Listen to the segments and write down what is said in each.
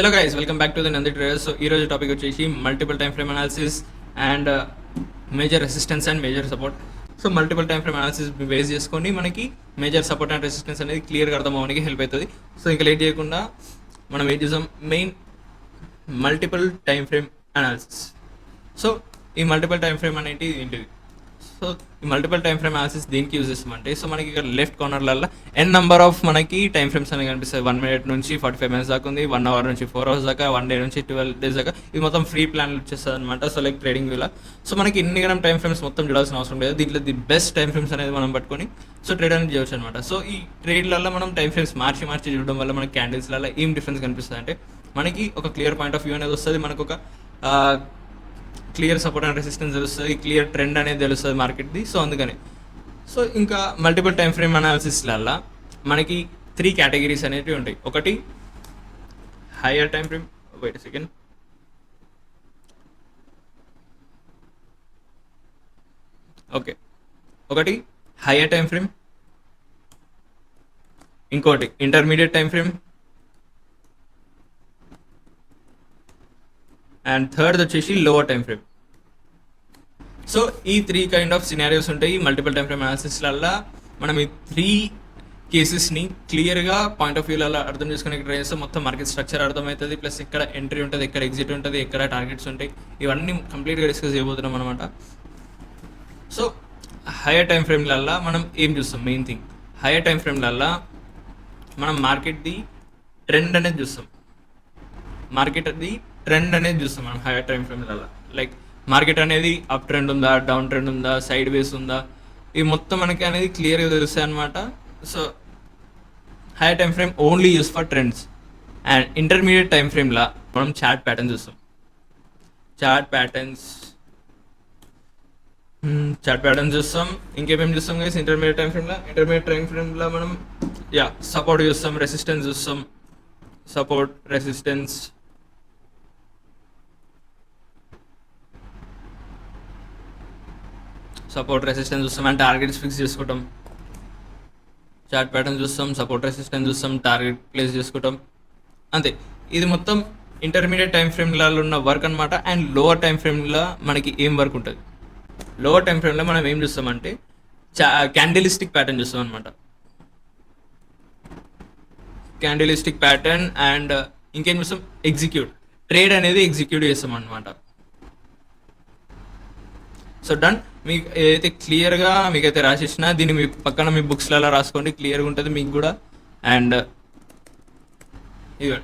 చలో guys, welcome back to the Nandi traders. So ఈ రోజు టాపిక్ వచ్చేసి multiple time frame analysis and major resistance and major support. So multiple time frame analysis base చేసుకొని మనకి major support and resistance అనేది క్లియర్గా అర్థం అవ్వడానికి హెల్ప్ అవుతుంది. సో ఇంకా లేట్ చేయకుండా మనం ఏం చేద్దాం, main multiple time frame analysis. So ఈ మల్టిపుల్ టైం ఫ్రేమ్ అనేది ఏంటిది? సో ఈ మల్టిపుల్ టైం ఫ్రేమ్ అనాలిసిస్ దేనికి యూజ్ చేస్తామంటే, సో మనకి ఇక్కడ లెఫ్ట్ కార్నర్లలో ఎన్ నెంబర్ ఆఫ్ మనకి టైం ఫ్రేమ్స్ అనేవి కనిపిస్తాయి. 1 minute నుంచి 45 minutes దాకా ఉంది, 1 hour నుంచి 4 hours దాకా, 1 day నుంచి 12 days దాకా. ఇది మొత్తం ఫ్రీ ప్లాన్లు వచ్చేస్తుంది అనమాట. సో లైక్ ట్రేడింగ్ వ్యూలా. సో మనకి ఇన్ని గణం టైం ఫ్రేమ్స్ మొత్తం చూడాల్సిన అవసరం లేదు. దీంట్లో ది బెస్ట్ టైం ఫ్రేమ్స్ అనేది మనం పట్టుకొని సో ట్రేడ్ అనేది చేయవచ్చు అనమాట. సో ఈ ట్రేడ్లలో మనం టైం ఫ్రేమ్స్ మార్చి చూడడం వల్ల మనకి క్యాండిల్స్లలో ఏం డిఫరెన్స్ కనిపిస్తుంది అంటే, మనకి ఒక క్లియర్ పాయింట్ ఆఫ్ వ్యూ అనేది వస్తుంది, మనకు ఒక క్లియర్ సపోర్ట్ అండ్ రెసిస్టెన్స్ తెలుస్తుంది, క్లియర్ ట్రెండ్ అనేది తెలుస్తుంది మార్కెట్ది. సో అందుకని సో ఇంకా మల్టిపుల్ టైం ఫ్రేమ్ అనాలిసిస్లల్లో మనకి 3 కేటగిరీస్ అనేవి ఉంటాయి. ఒకటి higher time frame, wait second, okay, ఒకటి హయ్యర్ టైం ఫ్రేమ్, ఇంకోటి intermediate time frame, and third వచ్చేసి లోవర్ టైం ఫ్రేమ్. సో ఈ 3 కైండ్ ఆఫ్ సినారియోస్ ఉంటాయి మల్టిపుల్ టైం ఫ్రేమ్ అనాలిసిస్లల్లో. మనం ఈ 3 కేసెస్ని క్లియర్గా పాయింట్ ఆఫ్ వ్యూలలో అర్థం చేసుకునే ట్రై చేస్తే మొత్తం మార్కెట్ స్ట్రక్చర్ అర్థమవుతుంది, ప్లస్ ఎక్కడ ఎంట్రీ ఉంటుంది, ఎక్కడ ఎగ్జిట్ ఉంటుంది, ఎక్కడ టార్గెట్స్ ఉంటాయి, ఇవన్నీ కంప్లీట్గా డిస్కస్ చేయబోతున్నాం అనమాట. సో హయ్యర్ టైం ఫ్రేమ్లల్లో మనం ఏం చూస్తాం? మెయిన్ థింగ్, హయ్యర్ టైం ఫ్రేమ్లల్లో మనం మార్కెట్ది ట్రెండ్ అనేది చూస్తాం. ట్రెండ్ అనేది చూస్తాం మనం హైయర్ టైం ఫ్రేమ్లలో. లైక్ మార్కెట్ అనేది అప్ ట్రెండ్ ఉందా, డౌన్ ట్రెండ్ ఉందా, సైడ్ వేస్ ఉందా, ఇవి మొత్తం మనకి అనేది క్లియర్గా తెలుస్తాయి అనమాట. So hire time frame only use for trends. And intermediate time ఫ్రేమ్లో మనం చార్ట్ ప్యాటర్న్స్ చూస్తాం. చార్ట్ ప్యాటర్న్స్ చూస్తాం. ఇంకేమేమి చూస్తాం గైస్ ఇంటర్మీడియట్ టైం ఫ్రేమ్లో మనం సపోర్ట్ చూస్తాం, రెసిస్టెన్స్ చూస్తాం. సపోర్ట్ రెసిస్టెన్స్ చూస్తాం అండ్ టార్గెట్స్ ఫిక్స్ చేసుకుంటాం. చార్ట్ ప్యాటర్న్ చూస్తాం, సపోర్ట్ రెసిస్టెన్స్ చూస్తాం, టార్గెట్ ప్లేస్ చేసుకుంటాం, అంతే. ఇది మొత్తం ఇంటర్మీడియట్ టైం ఫ్రేమ్లలో ఉన్న వర్క్ అనమాట. అండ్ లోవర్ టైం ఫ్రేమ్లో మనకి ఏం వర్క్ ఉంటుంది? లోవర్ టైం ఫ్రేమ్లో మనం ఏం చూస్తామంటే క్యాండిలిస్టిక్ ప్యాటర్న్ చూస్తాం అనమాట. క్యాండిలిస్టిక్ ప్యాటర్న్ అండ్ ఇంకేం చూస్తాం? ట్రేడ్ అనేది ఎగ్జిక్యూట్ చేస్తాం అనమాట. So done. మీకు ఏదైతే క్లియర్గా మీకైతే రాసేసినా దీన్ని మీ పక్కన మీ బుక్స్లలో రాసుకోండి, క్లియర్గా ఉంటుంది మీకు కూడా. అండ్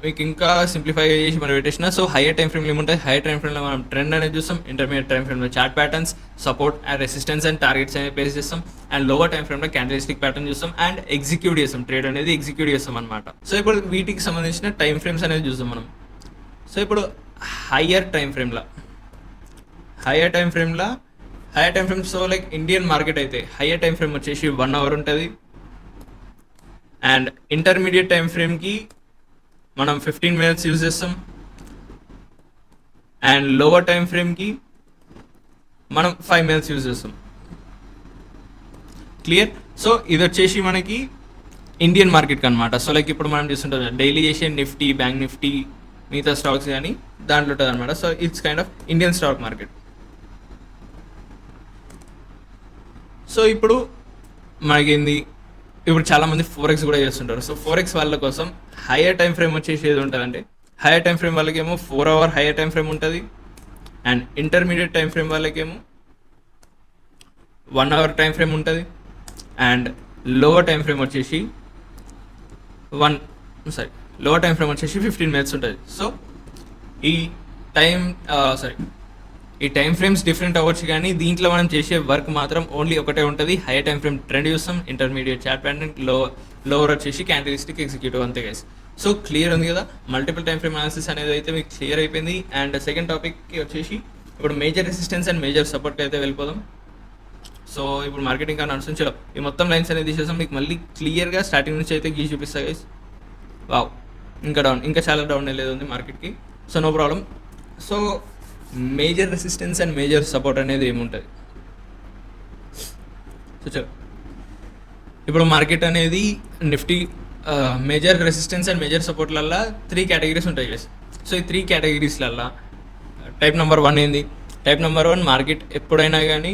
మీకు ఇంకా సింప్లిఫై చేసి మనం పెట్టేసిన. సో హైయర్ టైం ఫ్రేమ్లో ఏముంటాయి? హైయర్ టైం ఫ్రేమ్లో మనం ట్రెండ్ అనేది చూస్తాం, ఇంటర్మీడియట్ టైం ఫ్రేమ్లో chart patterns, support and resistance and targets అనేవి ప్లేస్ చేస్తాం. అండ్ లోవర్ టైం ఫ్రేమ్లో క్యాండిలిస్టిక్ ప్యాటర్న్ చూస్తాం అండ్ ఎగ్జిక్యూట్ చేస్తాం, ట్రేడ్ అనేది ఎగ్జిక్యూట్ చేస్తాం అనమాట. సో ఇప్పుడు వీటికి సంబంధించిన టైం ఫ్రేమ్స్ అనేది చూస్తాం మనం. సో ఇప్పుడు హైయర్ టైం ఫ్రేమ్లో సో లైక్ ఇండియన్ మార్కెట్ అయితే హైయర్ టైం ఫ్రేమ్ వచ్చేసి 1 hour ఉంటుంది. అండ్ ఇంటర్మీడియట్ టైం ఫ్రేమ్కి మనం 15 minutes యూజ్ చేస్తాం. అండ్ లోవర్ టైం ఫ్రేమ్కి మనం 5 minutes యూజ్ చేస్తాం. క్లియర్? సో ఇది వచ్చేసి మనకి ఇండియన్ మార్కెట్కి అనమాట. సో లైక్ ఇప్పుడు మనం చూస్తుంటాం డైలీ చేసే నిఫ్టీ, బ్యాంక్ నిఫ్టీ, మిగతా స్టాక్స్ కానీ దాంట్లో ఉంటుంది అనమాట. So it's kind of Indian stock market. So ఇప్పుడు మనకేంది, ఇప్పుడు చాలామంది ఫోరెక్స్ కూడా చేస్తుంటారు. సో ఫోరెక్స్ వాళ్ళ కోసం హైయర్ టైం ఫ్రేమ్ వచ్చేసి ఏది ఉంటుందంటే, హైయర్ టైం ఫ్రేమ్ వాళ్ళకేమో 4 hour హైయర్ టైం ఫ్రేమ్ ఉంటుంది. అండ్ ఇంటర్మీడియట్ టైం ఫ్రేమ్ వాళ్ళకేమో 1 hour టైం ఫ్రేమ్ ఉంటుంది. అండ్ లోవర్ టైం ఫ్రేమ్ వచ్చేసి 15 minutes ఉంటుంది. సో ఈ టైం ఫ్రేమ్స్ డిఫరెంట్ అవ్వచ్చు, కానీ దీంట్లో మనం చేసే వర్క్ మాత్రం ఓన్లీ ఒకటే ఉంటుంది. హైయర్ టైం ఫ్రేమ్ ట్రెండ్ చూస్తాం, ఇంటర్మీడియట్ చార్ట్ ప్యాటర్న్, లోవర్ వచ్చేసి క్యాండిలిస్టిక్ ఎగ్జిక్యూటివ్, అంతే గైస్. సో క్లియర్ ఉంది కదా మల్టిపుల్ టైం ఫ్రేమ్ అనాలిసిస్ అనేది అయితే మీకు క్లియర్ అయిపోయింది. అండ్ సెకండ్ టాపిక్కి వచ్చేసి ఇప్పుడు మేజర్ రెసిస్టెన్స్ అండ్ మేజర్ సపోర్ట్కి అయితే వెళ్ళిపోదాం. సో ఇప్పుడు మార్కెటింగ్ కానీ నడుస్తుంది. చలో ఈ మొత్తం లైన్స్ అనేది తీసేసాం, మీకు మళ్ళీ క్లియర్గా స్టార్టింగ్ నుంచి అయితే గీసి చూపిస్తా గైస్. వావ్, ఇంకా చాలా డౌన్ వెళ్ళేది ఉంది మార్కెట్కి. So no problem. So major resistance and major support అనేది ఏముంటుంది? సో చలో ఇప్పుడు మార్కెట్ అనేది Nifty major resistance and major సపోర్ట్లల్లో 3 కేటగిరీస్ ఉంటాయి గైస్. సో ఈ 3 కేటగిరీస్లల్లో టైప్ నెంబర్ 1 ఏంది? టైప్ నెంబర్ 1 మార్కెట్ ఎప్పుడైనా కానీ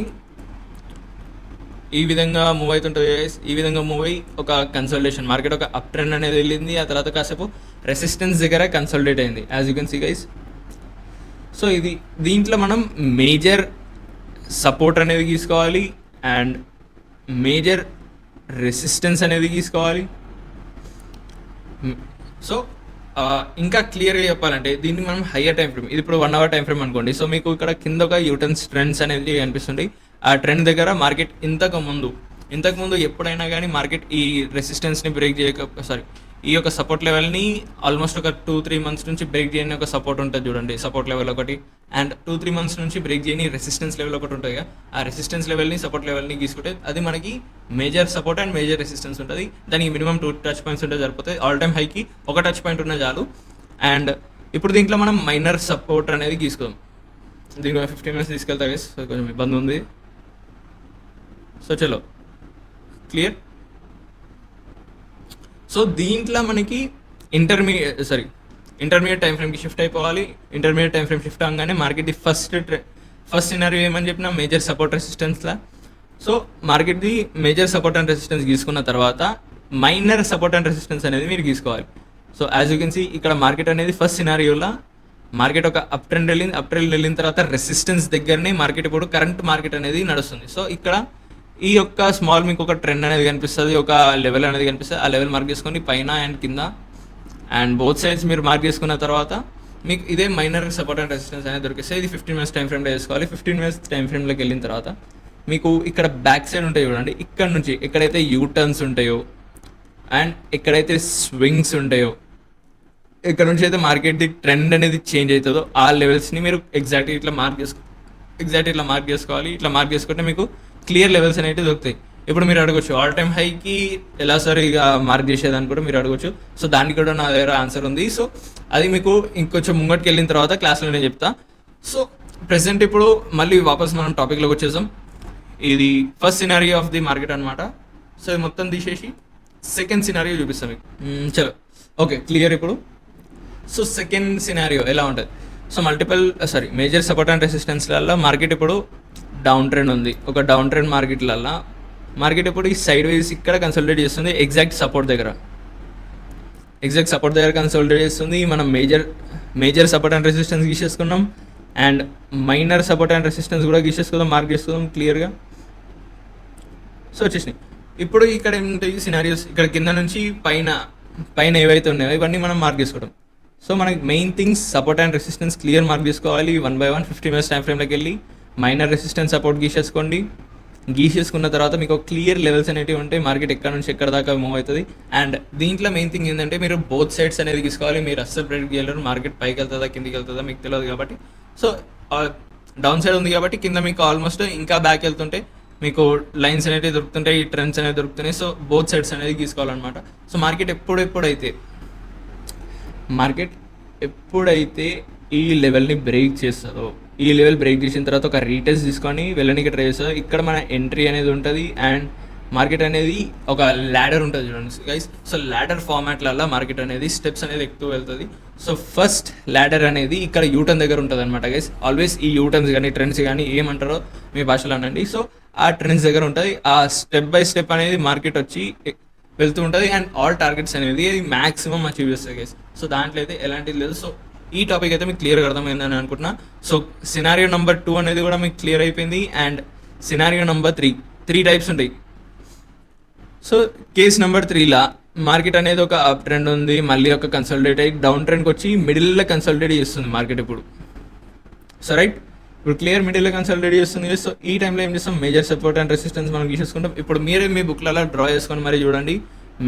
ఈ విధంగా మూవ్ అవుతుంటుంది guys. ఈ విధంగా మూవ్ అయ్యి ఒక కన్సల్టేషన్ మార్కెట్ ఒక అప్ ట్రెండ్ అనేది వెళ్ళింది, ఆ తర్వాత కాసేపు రెసిస్టెన్స్ దగ్గర కన్సల్టేట్ అయింది as you can see guys. So దీంట్లో మనం మేజర్ సపోర్ట్ అనేది తీసుకోవాలి అండ్ మేజర్ రెసిస్టెన్స్ అనేది తీసుకోవాలి. సో ఇంకా క్లియర్గా చెప్పాలంటే దీన్ని మనం హయ్యర్ టైం ఫ్రేమ్, ఇది ఇప్పుడు 1 hour టైం ఫ్రేమ్ అనుకోండి. సో మీకు ఇక్కడ కింద ఒక యూటర్న్స్ ట్రెండ్స్ అనేది కనిపిస్తుంది. ఆ ట్రెండ్ దగ్గర మార్కెట్ ఇంతకు ముందు ఎప్పుడైనా కానీ మార్కెట్ ఈ రెసిస్టెన్స్ని బ్రేక్ ఈ యొక్క సపోర్ట్ లెవెల్ని ఆల్మోస్ట్ ఒక 2-3 months నుంచి బ్రేక్ చేయని ఒక సపోర్ట్ ఉంటుంది చూడండి, సపోర్ట్ లెవెల్ ఒకటి, అండ్ 2-3 months నుంచి బ్రేక్ చేయని రెసిస్టెన్స్ లెవెల్ ఒకటి ఉంటుంది కదా. ఆ రెసిస్టెన్స్ లెవెల్ని సపోర్ట్ లెవెల్ని తీసుకుంటే అది మనకి major support and major resistance ఉంటుంది. దానికి మినిమం 2 touch points ఉంటే సరిపోతుంది. ఆల్ టైమ్ హైకి ఒక టచ్ పాయింట్ ఉన్న చాలు. అండ్ ఇప్పుడు దీంట్లో మనం మైనర్ సపోర్ట్ అనేది తీసుకుందాం. దీనికి 15 minutes తీసుకెళ్తా గైస్, సో కొంచెం ఇబ్బంది ఉంది. సో చలో క్లియర్. సో దీంట్లో మనకి ఇంటర్మీడియట్ టైం ఫ్రేమ్కి షిఫ్ట్ అయిపోవాలి. ఇంటర్మీడియట్ టైం ఫ్రేమ్ షిఫ్ట్ అవగానే మార్కెట్ది ఫస్ట్ సినారియో ఏమని చెప్పిన మేజర్ సపోర్ట్ రెసిస్టెన్స్లా. సో మార్కెట్ది మేజర్ సపోర్ట్ అండ్ రెసిస్టెన్స్ తీసుకున్న తర్వాత మైనర్ సపోర్ట్ అండ్ రెసిస్టెన్స్ అనేది మీరు తీసుకోవాలి. So as you can see ఇక్కడ మార్కెట్ అనేది ఫస్ట్ సినారియోలో మార్కెట్ ఒక అప్ ట్రెండ్ వెళ్ళిన తర్వాత రెసిస్టెన్స్ దగ్గరనే మార్కెట్ ఇప్పుడు కరెంట్ మార్కెట్ అనేది నడుస్తుంది. సో ఇక్కడ ఈ యొక్క స్మాల్ మీకు ఒక ట్రెండ్ అనేది కనిపిస్తుంది, ఒక లెవెల్ అనేది కనిపిస్తుంది. ఆ లెవెల్ మార్క్ చేసుకొని పైన అండ్ కింద అండ్ బోత్ సైడ్స్ మీరు మార్క్ చేసుకున్న తర్వాత మీకు ఇదే మైనర్ సపోర్ట్ అండ్ రెసిస్టెన్స్ అనేది దొరికిస్తే ఇది 15 minutes టైం ఫ్రేమ్లో వేసుకోవాలి. 15 minutes టైం ఫ్రేమ్లోకి వెళ్ళిన తర్వాత మీకు ఇక్కడ బ్యాక్ సైడ్ ఉంటాయి చూడండి, ఇక్కడ నుంచి ఎక్కడైతే యూటర్న్స్ ఉంటాయో అండ్ ఎక్కడైతే స్వింగ్స్ ఉంటాయో, ఇక్కడ నుంచి అయితే మార్కెట్ది ట్రెండ్ అనేది చేంజ్ అవుతుందో ఆ లెవెల్స్ని మీరు ఎగ్జాక్ట్గా ఇట్లా మార్క్ చేసుకోవాలి. ఇట్లా మార్క్ చేసుకుంటే మీకు క్లియర్ లెవెల్స్ అనేవి దొరుకుతాయి. ఇప్పుడు మీరు అడగొచ్చు ఆల్ టైమ్ హైకి ఎలా సార్ ఇక మార్క్ చేసేదాన్ని కూడా మీరు అడగొచ్చు. సో దానికి కూడా నా దగ్గర ఆన్సర్ ఉంది. సో అది మీకు ఇంకొంచెం ముంగటికి వెళ్ళిన తర్వాత క్లాస్లో నేను చెప్తా. సో ప్రెసెంట్ ఇప్పుడు మళ్ళీ వాపస్ మనం టాపిక్లోకి వచ్చేసాం. ఇది first scenario of the market అనమాట. సో ఇది మొత్తం తీసేసి సెకండ్ సినారియో చూపిస్తాం మీకు. చలో ఓకే క్లియర్ ఇప్పుడు. సో సెకండ్ సినారియో ఎలా ఉంటుంది? సో మేజర్ సపోర్ట్ అండ్ రెసిస్టెన్స్లలో మార్కెట్ ఇప్పుడు డౌన్ ట్రెండ్ ఉంది. ఒక డౌన్ ట్రెండ్ మార్కెట్ ఇప్పుడు ఈ సైడ్ వైజ్ ఇక్కడ కన్సల్టేట్ చేస్తుంది ఎగ్జాక్ట్ సపోర్ట్ దగ్గర కన్సల్టేట్ చేస్తుంది. మనం మేజర్ సపోర్ట్ అండ్ రెసిస్టెన్స్ గీసేసుకున్నాం and minor support and resistance కూడా గీసేసుకుందాం, మార్క్ చేసుకుందాం క్లియర్గా. సో వచ్చేసినాయి. ఇప్పుడు ఇక్కడ ఏముంటాయి సినారియోస్, ఇక్కడ కింద నుంచి పైన ఏవైతే ఉన్నాయో ఇవన్నీ మనం మార్క్ చేసుకోవడం. సో మనకి main things support and resistance clear mark చేసుకోవాలి 1 by 1 15 minutes టైం ఫ్రేమ్లోకి వెళ్ళి మైనర్ రెసిస్టెన్స్ సపోర్ట్ గీసేసుకున్న తర్వాత మీకు క్లియర్ లెవెల్స్ అనేవి ఉంటాయి, మార్కెట్ ఎక్కడ నుంచి ఎక్కడ దాకా మూవ్ అవుతుంది. అండ్ దీంట్లో మెయిన్ థింగ్ ఏంటంటే మీరు బోత్ సైడ్స్ అనేది తీసుకోవాలి. మీరు అస్సలు బ్రేక్ చేయలేరు, మార్కెట్ పైకి వెళ్తుందా కిందికి వెళ్తుందా మీకు తెలియదు కాబట్టి. సో డౌన్ సైడ్ ఉంది కాబట్టి కింద మీకు ఆల్మోస్ట్ ఇంకా బ్యాక్ వెళ్తుంటే మీకు లైన్స్ అనేవి దొరుకుతుంటాయి, ఈ ట్రెండ్స్ అనేవి దొరుకుతున్నాయి. సో బోత్ సైడ్స్ అనేది తీసుకోవాలన్నమాట. సో మార్కెట్ ఎప్పుడైతే ఈ లెవెల్ని బ్రేక్ చేస్తుందో, ఈ లెవెల్ బ్రేక్ చేసిన తర్వాత ఒక రీటెస్ట్ తీసుకొని వెళ్ళడానికి ట్రై చేస్తుందో ఇక్కడ మన ఎంట్రీ అనేది ఉంటుంది. అండ్ మార్కెట్ అనేది ఒక ల్యాడర్ ఉంటుంది చూడండి గైస్. సో ల్యాడర్ ఫార్మాట్లలో మార్కెట్ అనేది స్టెప్స్ అనేది ఎక్కువ వెళ్తుంది. సో ఫస్ట్ ల్యాడర్ అనేది ఇక్కడ యూటర్న్ దగ్గర ఉంటుంది అనమాట గైస్. ఆల్వేస్ ఈ యూటర్న్స్ కానీ ట్రెండ్స్ కానీ ఏమంటారో మీ భాషలో అనండి. సో ఆ ట్రెండ్స్ దగ్గర ఉంటుంది. ఆ స్టెప్ బై స్టెప్ అనేది మార్కెట్ వచ్చి వెళ్తూ ఉంటుంది అండ్ ఆల్ టార్గెట్స్ అనేది మ్యాక్సిమం అచీవ్ చేస్తాయి గైస్. సో దాంట్లో అయితే ఎలాంటిది లేదు. సో ఈ టాపిక్ అయితే మీకు క్లియర్గా అర్థమైందని అనుకుంటున్నా. సో సినారియో నెంబర్ 2 అనేది కూడా మీకు క్లియర్ అయిపోయింది. అండ్ సినారియో నెంబర్ 3 టైప్స్ ఉంటాయి. సో కేస్ నెంబర్ 3లా మార్కెట్ అనేది ఒక అప్ ట్రెండ్ ఉంది, మళ్ళీ ఒక కన్సల్టేట్ అయ్యి డౌన్ ట్రెండ్కి వచ్చి మిడిల్లో కన్సల్టేట్ చేస్తుంది మార్కెట్ ఇప్పుడు. సో రైట్, ఇప్పుడు క్లియర్ మిడిల్లో కన్సల్టేట్ చేస్తుంది. సో ఈ టైంలో ఏం చేస్తాం, మేజర్ సపోర్ట్ అండ్ రెసిస్టెన్స్ మనం గీసేసుకుంటాం. ఇప్పుడు మీరే మీ బుక్లలో డ్రా చేసుకొని మరి చూడండి.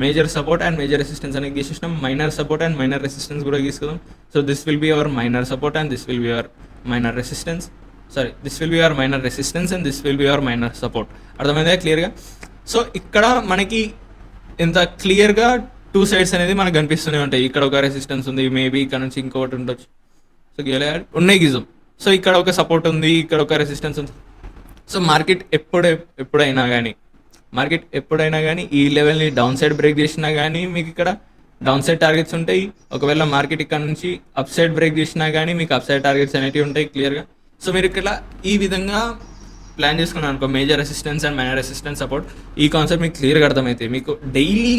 Major support and major resistance అనేది గీసేసినాం, minor support and minor resistance కూడా గీసుకుందాం. So this will be our minor support and this will be our minor resistance. This will be our minor resistance and this will be our minor support. అర్థమైందా క్లియర్గా? So ఇక్కడ మనకి ఇంత క్లియర్గా 2 sides అనేది మనకు కనిపిస్తూనే ఉంటాయి. ఇక్కడ ఒక రెసిస్టెన్స్ ఉంది, మేబీ ఇక్కడ నుంచి ఇంకొకటి ఉండొచ్చు. సో ఉన్నాయి గిజం. సో ఇక్కడ ఒక సపోర్ట్ ఉంది, ఇక్కడ ఒక రెసిస్టెన్స్ ఉంది. సో మార్కెట్ ఎప్పుడైనా కానీ ఈ లెవెల్ని డౌన్ సైడ్ బ్రేక్ చేసినా కానీ మీకు ఇక్కడ డౌన్ సైడ్ టార్గెట్స్ ఉంటాయి. ఒకవేళ మార్కెట్ ఇక్కడ నుంచి అప్ సైడ్ బ్రేక్ చేసినా కానీ మీకు అప్ సైడ్ టార్గెట్స్ అనేవి ఉంటాయి క్లియర్గా. సో మీరు ఇక్కడ ఈ విధంగా ప్లాన్ చేసుకున్నాను అనుకో, major resistance and minor resistance support, ఈ కాన్సెప్ట్ మీకు క్లియర్గా అర్థమైతే మీకు డైలీ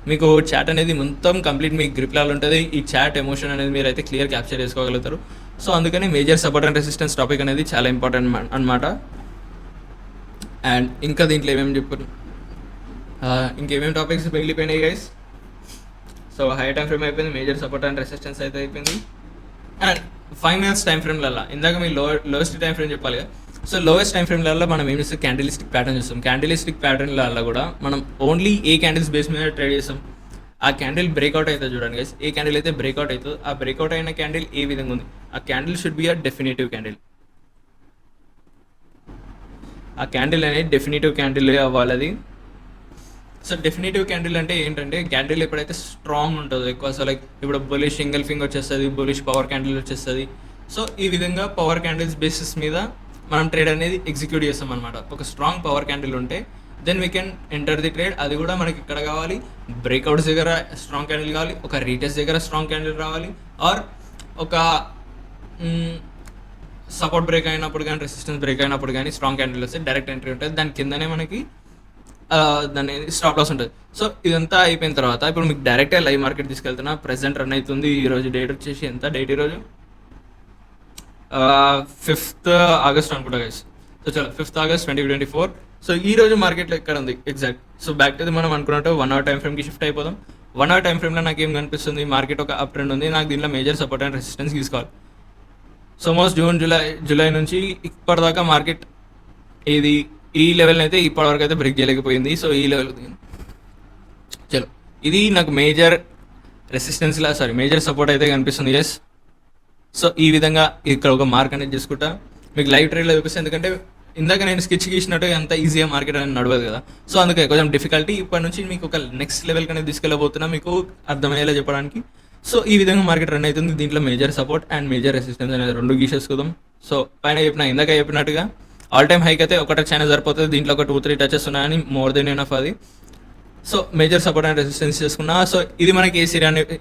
మీకు చాట్ అనేది మొత్తం కంప్లీట్ మీకు గ్రిప్లాలు ఉంటుంది. ఈ చాట్ ఎమోషన్ అనేది మీరు అయితే క్లియర్ క్యాప్చర్ చేసుకోగలుగుతారు. సో అందుకని major support and resistance topic అనేది చాలా ఇంపార్టెంట్ అనమాట. అండ్ ఇంకా దీంట్లో ఏమేమి చెప్పారు, ఇంకేమేమి టాపిక్స్ మిగిలిపోయినాయి guys. So high time frame అయిపోయింది, మేజర్ సపోర్ట్ అండ్ రెసిస్టెన్స్ అయితే అయిపోయింది. అండ్ 5 minutes టైం ఫ్రేమ్లలో ఇందాక మీ లోయెస్ట్ టైం ఫ్రేమ్ చెప్పాలి కదా. సో లోయెస్ట్ టైం ఫ్రేమ్లలో మనం ఏం చేస్తాం, క్యాండిలిస్టిక్ ప్యాటర్న్ చూస్తాం. క్యాండిలిస్టిక్ ప్యాటర్న్లలో కూడా మనం ఓన్లీ ఏ క్యాండిల్స్ బేస్ మీద ట్రేడ్ చేస్తాం. ఆ క్యాండిల్ బ్రేక్అవుట్ అవుతుంది చూడండి గైస్. ఏ క్యాండిల్ అయితే బ్రేక్అవుట్ అవుతుందో ఆ బ్రేక్అవుట్ అయిన క్యాండిల్ ఏ విధంగా ఉంది, ఆ candle should be a definitive candle. ఆ క్యాండిల్ అనేది డెఫినేటివ్ క్యాండిల్ అవ్వాలి అది. సో డెఫినేటివ్ క్యాండిల్ అంటే ఏంటంటే, క్యాండిల్ ఎప్పుడైతే స్ట్రాంగ్ ఉంటుందో ఎక్కువ, సో లైక్ ఇప్పుడు బులిష్ ఇంగల్ఫింగ్ వచ్చేస్తుంది, బులిష్ పవర్ క్యాండిల్ వచ్చేస్తుంది. సో ఈ విధంగా పవర్ క్యాండిల్స్ బేసిస్ మీద మనం ట్రేడ్ అనేది ఎగ్జిక్యూట్ చేస్తాం అనమాట. ఒక స్ట్రాంగ్ పవర్ క్యాండిల్ ఉంటే then we can enter the trade. అది కూడా మనకి ఇక్కడ కావాలి, బ్రేక్అవుట్స్ దగ్గర స్ట్రాంగ్ క్యాండిల్ కావాలి, ఒక రీటెస్ట్ దగ్గర స్ట్రాంగ్ క్యాండిల్ రావాలి, ఆర్ ఒక సపోర్ట్ బ్రేక్ అయినప్పుడు కానీ రెసిస్టెన్స్ బ్రేక్ అయినప్పుడు కానీ స్ట్రాంగ్ క్యాండిల్ వస్తే డైరెక్ట్ ఎంట్రీ ఉంటుంది. దాని కిందనే మనకి దాని స్టాప్ లాస్ ఉంటుంది. సో ఇదంతా అయిపోయిన తర్వాత ఇప్పుడు మీకు డైరెక్ట్గా లైవ్ మార్కెట్ తీసుకెళ్తున్నా. ప్రెసెంట్ రన్ అవుతుంది. ఈరోజు డేట్ వచ్చేసి ఎంత డేట్, ఈరోజు 5th August అనుకుంటా గైస్. సో చలో 5th August 2024. సో ఈ రోజు మార్కెట్లో ఎక్కడ ఉంది ఎగ్జాక్ట్. సో బ్యాక్ టు మనం అనుకున్నట్టు 1 hour టైం ఫ్రేమ్కి షిఫ్ట్ అయిపోదాం. 1 hour టైం ఫ్రేమ్లో నాకు ఏం కనిపిస్తుంది, మార్కెట్ ఒక అప్ ట్రెండ్ ఉంది. నాకు దీంట్లో మేజర్ సపోర్ట్ అండ్ రెసిస్టెన్స్ తీసుకోవాలి. సో మోస్ట్ జూలై నుంచి ఇప్పటిదాకా మార్కెట్ ఈ లెవెల్ అయితే ఇప్పటివరకు అయితే బ్రేక్ చేయలేకపోయింది. సో ఈ లెవెల్ చలో ఇది నాకు మేజర్ రెసిస్టెన్స్లా మేజర్ సపోర్ట్ అయితే కనిపిస్తుంది. ఎస్. సో ఈ విధంగా ఇక్కడ ఒక మార్క్ అనేది చేసుకుంటా మీకు లైవ్ ట్రేడ్లో చూపిస్తాను. ఎందుకంటే ఇందాక నేను స్కెచ్ గీసినట్టు అంత ఈజీగా మార్కెట్ అనేది నడవదు కదా. సో అందుకే కొంచెం డిఫికల్టీ. ఇప్పటి నుంచి మీకు ఒక నెక్స్ట్ లెవెల్కి అనేది తీసుకెళ్ళబోతున్నా మీకు అర్థమయ్యేలా చెప్పడానికి. సో ఈ విధంగా మార్కెట్ రన్ అవుతుంది. దీంట్లో major support and major resistance అనేది రెండు గీసేసుకుందాం. సో పైన ఇందాక చెప్పినట్టుగా ఆల్ టైమ్ హైక్ అయితే ఒకటే చైనా సరిపోతుంది. దీంట్లో ఒక 2-3 టచెస్ ఉన్నాయని మోర్ దెన్ ఎనఫ్ అది. So major support and resistance చేసుకున్నా. సో ఇది మనకి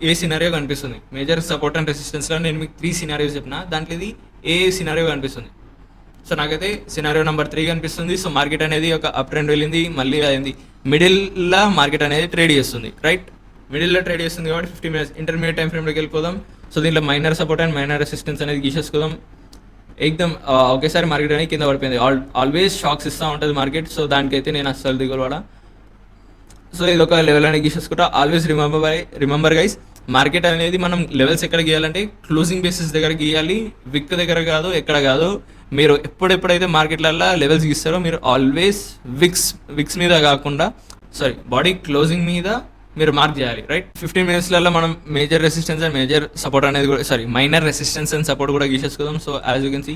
ఏ సినారియో కనిపిస్తుంది. మేజర్ సపోర్ట్ అండ్ రెసిస్టెన్స్లో నేను మీకు 3 సినారియోస్ చెప్పిన, దాంట్లో ఇది ఏ సినారియో కనిపిస్తుంది. సో నాకైతే సినారియో నెంబర్ 3 కనిపిస్తుంది. సో మార్కెట్ అనేది ఒక అప్ ట్రెండ్ వెళ్ళింది, మళ్ళీ అయింది, మిడిల్లో మార్కెట్ అనేది ట్రేడ్ చేస్తుంది. రైట్, మిడిల్లో ట్రేడ్ చేస్తుంది కాబట్టి 50 minutes ఇంటర్మీడియట్ టైం ఫ్రేమ్లోకి వెళ్ళిపోదాం. సో దీంట్లో minor support and minor resistance అనేది గీసేసుకుందాం. ఎక్దమ్ ఒకేసారి మార్కెట్ అనేది కింద పడిపోయింది. ఆల్వేస్ షాక్స్ ఇస్తూ ఉంటుంది మార్కెట్. సో దానికైతే నేను అస్సలు దిగులవాడా. సో ఇది ఒక లెవెల్ అనేది గీసేసుకుంటా. ఆల్వేస్ రిమెంబర్ గైస్, మార్కెట్ అనేది మనం లెవెల్స్ ఎక్కడ గీయాలంటే క్లోజింగ్ బేసిస్ దగ్గర గీయాలి, విక్ దగ్గర కాదు, ఎక్కడ కాదు. మీరు ఎప్పుడైతే మార్కెట్లలో లెవెల్స్ గీస్తారో మీరు ఆల్వేస్ విక్స్ మీద కాకుండా బాడీ క్లోజింగ్ మీద మీరు మార్క్ చేయాలి. రైట్, 15 minutesలలో మనం major resistance and major support అనేది కూడా మైనర్ రెసిస్టెన్స్ అండ్ సపోర్ట్ కూడా గీసేసుకుందాం. So as you can see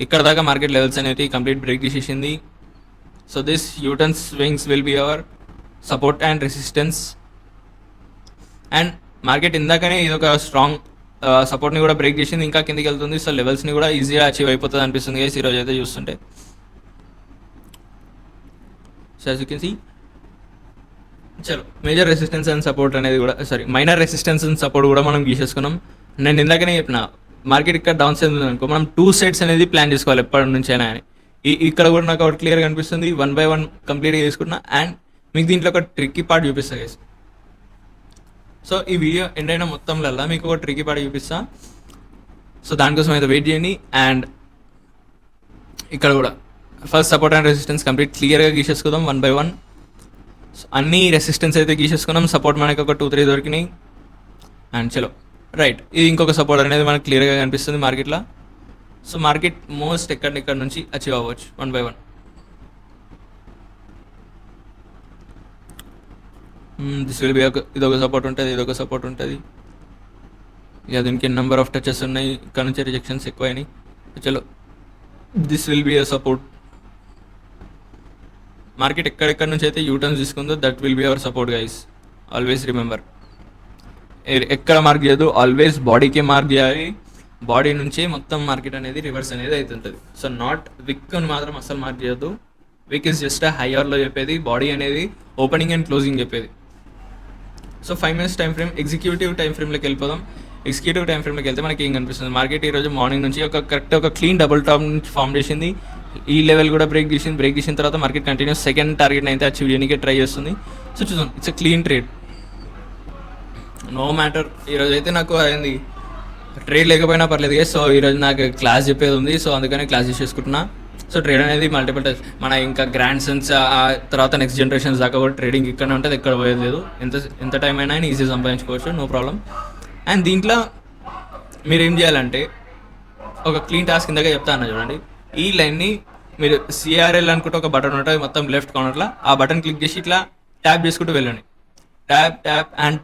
ఇక్కడ దాకా మార్కెట్ లెవెల్స్ అనేది కంప్లీట్ బ్రేక్ చేసేసింది. So this U turn swings will be our support and resistance. And market ఇందాకనే ఇది ఒక స్ట్రాంగ్ సపోర్ట్ని కూడా బ్రేక్ చేసింది, ఇంకా కిందికి వెళ్తుంది. సో లెవెల్స్ని కూడా ఈజీగా అచీవ్ అయిపోతుంది అనిపిస్తుంది గైస్ ఈరోజు అయితే చూస్తుంటే. So as you can see చలో మేజర్ రెసిస్టెన్స్ అండ్ సపోర్ట్ అనేది కూడా మైనర్ రెసిస్టెన్స్ అండ్ సపోర్ట్ కూడా మనం గీసేసుకున్నాం. నేను ఇందాకనే చెప్పిన మార్కెట్ ఇక్కడ డౌన్ సైడ్ ఉంది అనుకో, మనం 2 sides అనేది ప్లాన్ చేసుకోవాలి ఎప్పటి నుంచి అయినా అని. ఇక్కడ కూడా నాకు ఒకటి క్లియర్గా కనిపిస్తుంది. 1 by 1 కంప్లీట్గా చేసుకుంటున్నా. అండ్ మీకు దీంట్లో ఒక ట్రిక్కీ పార్ట్ చూపిస్తా గైస్. సో ఈ వీడియో ఎండ్ అయిన మొత్తంలో మీకు ఒక ట్రిక్కీ పార్ట్ చూపిస్తా. సో దానికోసం అయితే వెయిట్ చేయండి. అండ్ ఇక్కడ కూడా first support and resistance complete క్లియర్గా గీసేసుకుందాం 1 by 1. అన్ని రెసిస్టెన్స్ అయితే గీసేసుకున్నాం. సపోర్ట్ మనకి ఒక 2-3 దొరికినాయి. అండ్ చలో రైట్, ఇది ఇంకొక సపోర్ట్ అనేది మనకు క్లియర్గా కనిపిస్తుంది మార్కెట్లో. సో మార్కెట్ మోస్ట్ ఎక్కడ నుంచి అచీవ్ అవ్వచ్చు 1 by 1. దిస్ విల్ బి ఇదొక సపోర్ట్ ఉంటుంది, ఇదొక సపోర్ట్ ఉంటుంది. ఇక దీనికి నెంబర్ ఆఫ్ టచెస్ ఉన్నాయి, ఇక్కడ నుంచి రిజెక్షన్స్ ఎక్కువైనాయి. చలో this will be a support. Market ఎక్కడెక్కడ నుంచి అయితే యూటర్న్స్ తీసుకుందో that will be our support guys. Always remember, ఎక్కడ మార్క్ చేయదు, ఆల్వేస్ బాడీకే మార్క్ చేయాలి. బాడీ నుంచే మొత్తం మార్కెట్ అనేది రివర్స్ అనేది అవుతుంటుంది. సో నాట్ విక్ అని మాత్రం అస్సలు మార్క్ చేయొద్దు. విక్ ఇస్ జస్ట్ హైయర్లో చెప్పేది, బాడీ అనేది ఓపెనింగ్ అండ్ క్లోజింగ్ చెప్పేది. So 5 minutes time frame executive time ఫ్రేమ్లోకి వెళ్ళిపోదాం. ఎగ్జిక్యూటివ్ టైం ఫ్రేమ్లోకి వెళ్తే మనకి ఏం కనిపిస్తుంది, మార్కెట్ ఈరోజు మార్నింగ్ నుంచి ఒక క్లీన్ డబుల్ టాప్ నుంచి ఫామ్ చేసింది, ఈ లెవెల్ కూడా బ్రేక్ చేసిన తర్వాత మార్కెట్ కంటిన్యూస్ సెకండ్ టార్గెట్ అయితే అచీవ్ చేయడానికి ట్రై చేస్తుంది. సో చూద్దాం, it's a clean trade, no matter. ఈరోజు అయితే నాకు అయింది ట్రేడ్ లేకపోయినా పర్లేదు కదా. సో ఈరోజు నాకు క్లాస్ చెప్పేది ఉంది, సో అందుకని క్లాస్ చేసుకుంటున్నా. సో ట్రేడ్ అనేది మల్టిపుల్ టైప్స్, మన ఇంకా గ్రాండ్ సన్స్ తర్వాత నెక్స్ట్ జనరేషన్స్ దాకా కూడా ట్రేడింగ్ ఇక్కడనే ఉంటుంది, ఎక్కడ పోయేది లేదు. ఎంత టైం అయినా ఈజీ సంపాదించుకోవచ్చు, నో ప్రాబ్లం. అండ్ దీంట్లో మీరు ఏం చేయాలంటే ఒక క్లీన్ టాస్క్ ఇందాక చెప్తా అన్న చూడండి, ఈ లైన్ని మీరు సిఆర్ఎల్ అనుకుంటే ఒక బటన్ ఉంటుంది మొత్తం లెఫ్ట్ కార్నర్లో, ఆ బటన్ క్లిక్ చేసి ఇట్లా ట్యాప్ చేసుకుంటూ వెళ్ళండి.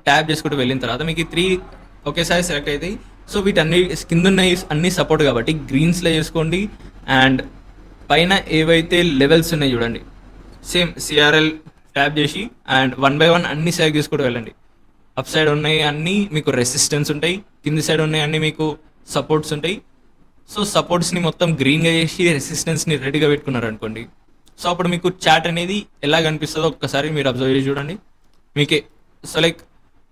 ట్యాప్ చేసుకుంటూ వెళ్ళిన తర్వాత మీకు ఈ 3 ఒకేసారి సెలెక్ట్ అవుతాయి. సో వీటన్ని కింద ఉన్నాయి అన్ని సపోర్ట్ కాబట్టి గ్రీన్స్లో చేసుకోండి. అండ్ పైన ఏవైతే లెవెల్స్ ఉన్నాయి చూడండి, సేమ్ సిఆర్ఎల్ ట్యాప్ చేసి అండ్ 1 by 1 అన్ని సెలెక్ట్ చేసుకుంటూ వెళ్ళండి. అప్ సైడ్ ఉన్నాయి అన్నీ మీకు రెసిస్టెన్స్ ఉంటాయి, కింది సైడ్ ఉన్నాయి అన్నీ మీకు సపోర్ట్స్ ఉంటాయి. సో సపోర్ట్స్ని మొత్తం గ్రీన్గా చేసి రెసిస్టెన్స్ని రెడీగా పెట్టుకున్నారు అనుకోండి. సో అప్పుడు మీకు చార్ట్ అనేది ఎలా కనిపిస్తుందో ఒక్కసారి మీరు అబ్జర్వ్ చేసి చూడండి మీకే. సో లైక్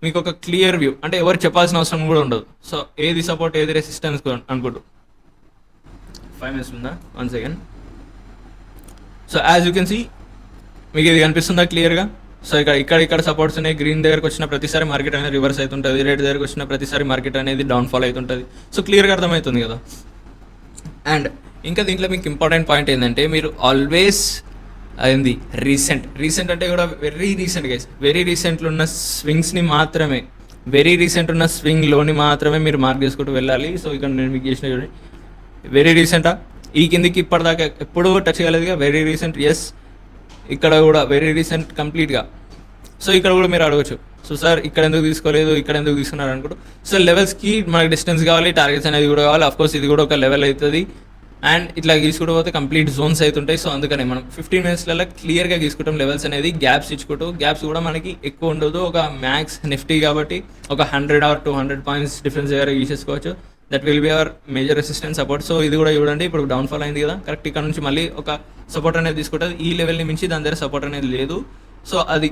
మీకు ఒక క్లియర్ వ్యూ, అంటే ఎవరు చెప్పాల్సిన అవసరం కూడా ఉండదు. సో ఏది సపోర్ట్ ఏది రెసిస్టెన్స్ అనుకుంటూ 5 minutes ఉందా, 1 second. So as you can see మీకు ఇది కనిపిస్తుందా క్లియర్గా. సో ఇక్కడ సపోర్ట్స్ ఉన్నాయి, గ్రీన్ దగ్గరకు వచ్చిన ప్రతిసారి మార్కెట్ అనేది రివర్స్ అవుతుంటుంది, రెడ్ దగ్గరకు వచ్చిన ప్రతిసారి మార్కెట్ అనేది డౌన్ఫాల్ అవుతుంటుంది. సో క్లియర్గా అర్థమవుతుంది కదా. అండ్ ఇంకా దీంట్లో మీకు ఇంపార్టెంట్ పాయింట్ ఏంటంటే మీరు ఆల్వేస్ అయింది రీసెంట్ అంటే కూడా వెరీ రీసెంట్లో ఉన్న స్వింగ్స్ని మాత్రమే, వెరీ రీసెంట్ ఉన్న స్వింగ్లోని మాత్రమే మీరు మార్క్ చేసుకుంటూ వెళ్ళాలి. సో ఇక్కడ నేను మీకు చేసిన చూడండి, వెరీ రీసెంటా, ఈ కిందికి ఇప్పటిదాకా ఎప్పుడూ టచ్ కాలేదుగా, వెరీ రీసెంట్. ఎస్, ఇక్కడ కూడా వెరీ రీసెంట్ కంప్లీట్గా. సో ఇక్కడ కూడా మీరు అడగచ్చు, సో సార్ ఇక్కడ ఎందుకు తీసుకోలేదు, ఇక్కడ ఎందుకు తీసుకున్నారు అనుకుంటూ. సో లెవెల్స్కి మనకి డిస్టెన్స్ కావాలి, టార్గెట్స్ అనేది కూడా కావాలి. అఫ్కోర్స్ ఇది కూడా ఒక లెవెల్ అవుతుంది. అండ్ ఇట్లా గీసుకుంటూ పోతే కంప్లీట్ జోన్స్ అవుతుంటాయి. సో అందుకనే మనం 15 minutesలలో క్లియర్గా గీసుకుంటాం లెవెల్స్ అనేది, గ్యాప్స్ ఇచ్చుకుంటూ. గ్యాప్స్ కూడా మనకి ఎక్కువ ఉండదు, ఒక మ్యాక్స్ నిఫ్టీ కాబట్టి ఒక 100 or 200 points డిఫరెన్స్ దగ్గర గీసేసుకోవచ్చు. That will be our major resistance support. So ఇది కూడా చూడండి, ఇప్పుడు డౌన్ఫాల్ అయింది కదా, కరెక్ట్ ఇక్కడ నుంచి మళ్ళీ ఒక సపోర్ట్ అనేది తీసుకుంటుంది. ఈ లెవెల్ని మించి దాని దగ్గర సపోర్ట్ అనేది లేదు. సో అది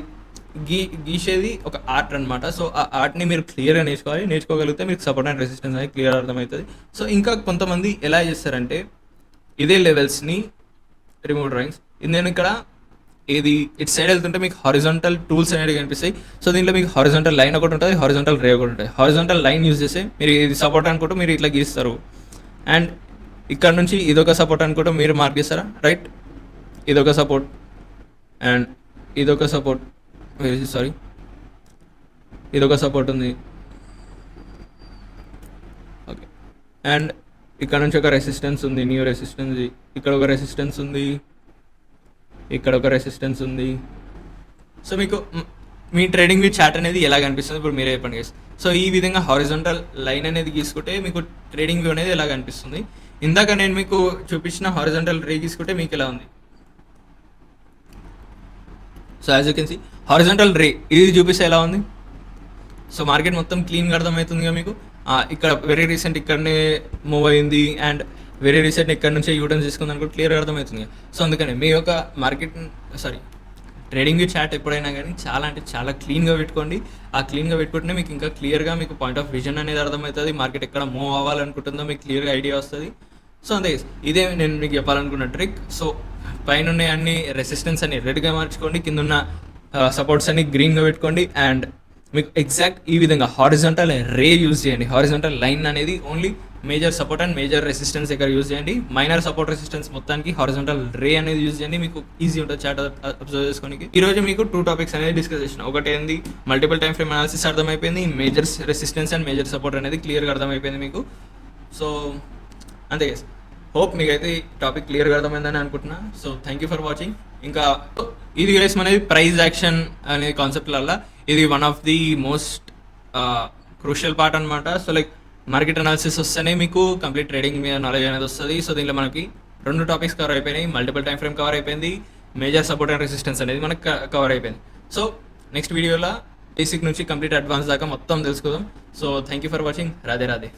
గీసేది ఒక ఆర్ట్ అనమాట. సో ఆ ఆర్ట్ని మీరు క్లియర్గా నేర్చుకోగలిగితే మీకు సపోర్ట్ అండ్ రెసిస్టెన్స్ అనేది క్లియర్ అర్థమవుతుంది. సో ఇంకా కొంతమంది ఎలా చేస్తారంటే ఇదే లెవెల్స్ని రిమూవ్ డ్రాయింగ్స్, నేను ఇక్కడ ఇది ఇటు సైడ్ వెళ్తుంటే మీకు హారిజాంటల్ టూల్స్ అనేది కనిపిస్తాయి. సో దీంట్లో మీకు హారిజాంటల్ లైన్ ఒకటి ఉంటుంది, హారిజాంటల్ రే ఒకటి ఉంటుంది. హారిజాంటల్ లైన్ యూజ్ చేస్తే మీరు ఇది సపోర్ట్ అనుకుంటూ మీరు ఇట్లా గీస్తారు. అండ్ ఇక్కడ నుంచి ఇదొక సపోర్ట్ అనుకుంటూ మీరు మార్క్ చేస్తారా, రైట్, ఇదొక సపోర్ట్ అండ్ ఇదొక సపోర్ట్, ఇదొక సపోర్ట్ ఉంది. ఓకే, అండ్ ఇక్కడ నుంచి ఒక రెసిస్టెన్స్ ఉంది, న్యూ రెసిస్టెన్స్, ఇక్కడ ఒక రెసిస్టెన్స్ ఉంది, ఇక్కడ ఒక రెసిస్టెన్స్ ఉంది. సో మీకు మీ ట్రేడింగ్ వ్యూ చార్ట్ అనేది ఎలా కనిపిస్తుంది ఇప్పుడు మీరే చెప్పండి గైస్. సో ఈ విధంగా హారిజాంటల్ లైన్ అనేది గీసుకుంటే మీకు ట్రేడింగ్ వ్యూ అనేది ఎలా కనిపిస్తుంది. ఇందాక నేను మీకు చూపించిన హారిజాంటల్ రే గీసుకుంటే మీకు ఎలా ఉంది. So as you can see horizontal ray ఇది చూపిస్తే ఎలా ఉంది. సో మార్కెట్ మొత్తం క్లీన్గా అర్థమవుతుందిగా మీకు. ఇక్కడ వెరీ రీసెంట్ ఇక్కడనే మూవ్ అయింది అండ్ వెరీ రీసెంట్ ఇక్కడ నుంచే యూటర్న్ తీసుకుంది అనుకో, క్లియర్గా అర్థమవుతుంది. సో అందుకని మీ యొక్క ట్రేడింగ్ వ్యూ చార్ట్ ఎప్పుడైనా కానీ చాలా అంటే చాలా క్లీన్గా పెట్టుకోండి. ఆ క్లీన్గా పెట్టుకుంటే మీకు ఇంకా క్లియర్గా మీకు పాయింట్ ఆఫ్ విజన్ అనేది అర్థమవుతుంది, మార్కెట్ ఎక్కడ మూవ్ అవ్వాలనుకుంటుందో మీకు క్లియర్గా ఐడియా వస్తుంది. సో అంతే, ఇదే నేను మీకు చెప్పాలనుకున్న ట్రిక్. సో పైన ఉన్న అన్ని రెసిస్టెన్స్ అని రెడ్గా మార్చుకోండి, కింద ఉన్న సపోర్ట్స్ అన్ని గ్రీన్గా పెట్టుకోండి. అండ్ మీకు ఎగ్జాక్ట్ ఈ విధంగా హారిజాంటల్ రే యూజ్ చేయండి. హారిజాంటల్ లైన్ అనేది only major support and major resistance దగ్గర యూజ్ చేయండి. మైనర్ సపోర్ట్ రెసిస్టెన్స్ మొత్తానికి హారిజాంటల్ రే అనేది యూజ్ చేయండి, మీకు ఈజీ ఉంటుంది చార్ట్ అబ్జర్వ్ చేసుకోనికి. ఈ రోజు మీకు 2 topics అనేది డిస్కస్ చేసిన. ఒకటి ఏంది మల్టిపుల్ టైం ఫ్రేమ్ అనాలిసిస్ అర్థమైపోయింది, major resistance and major support అనేది క్లియర్గా అర్థమైపోయింది మీకు. సో అంతే గైస్, హోప్ మీకైతే ఈ టాపిక్ క్లియర్గా అర్థమైందని అనుకుంటున్నా. So thank you for watching. ఇంకా ఇది గైస్ మనది ప్రైజ్ యాక్షన్ అనే కాన్సెప్ట్లల్లో ఇది one of the most crucial part అనమాట. సో లైక్ మార్కెట్ అనాలిసిస్ వస్తేనే మీకు కంప్లీట్ ట్రేడింగ్ మీద నాలెడ్జ్ అనేది వస్తుంది. సో దీంట్లో మనకి 2 topics కవర్ అయిపోయినాయి, మల్టిపుల్ టైం ఫ్రేమ్ కవర్ అయిపోయింది, మేజర్ సపోర్ట్ అండ్ రెసిస్టెన్స్ అనేది మనకు కవర్ అయిపోయింది. సో నెక్స్ట్ వీడియోలో బేసిక్ నుంచి కంప్లీట్ అడ్వాన్స్ దాకా మొత్తం తెలుసుకుందాం. So thank you for watching. Radhe Radhe.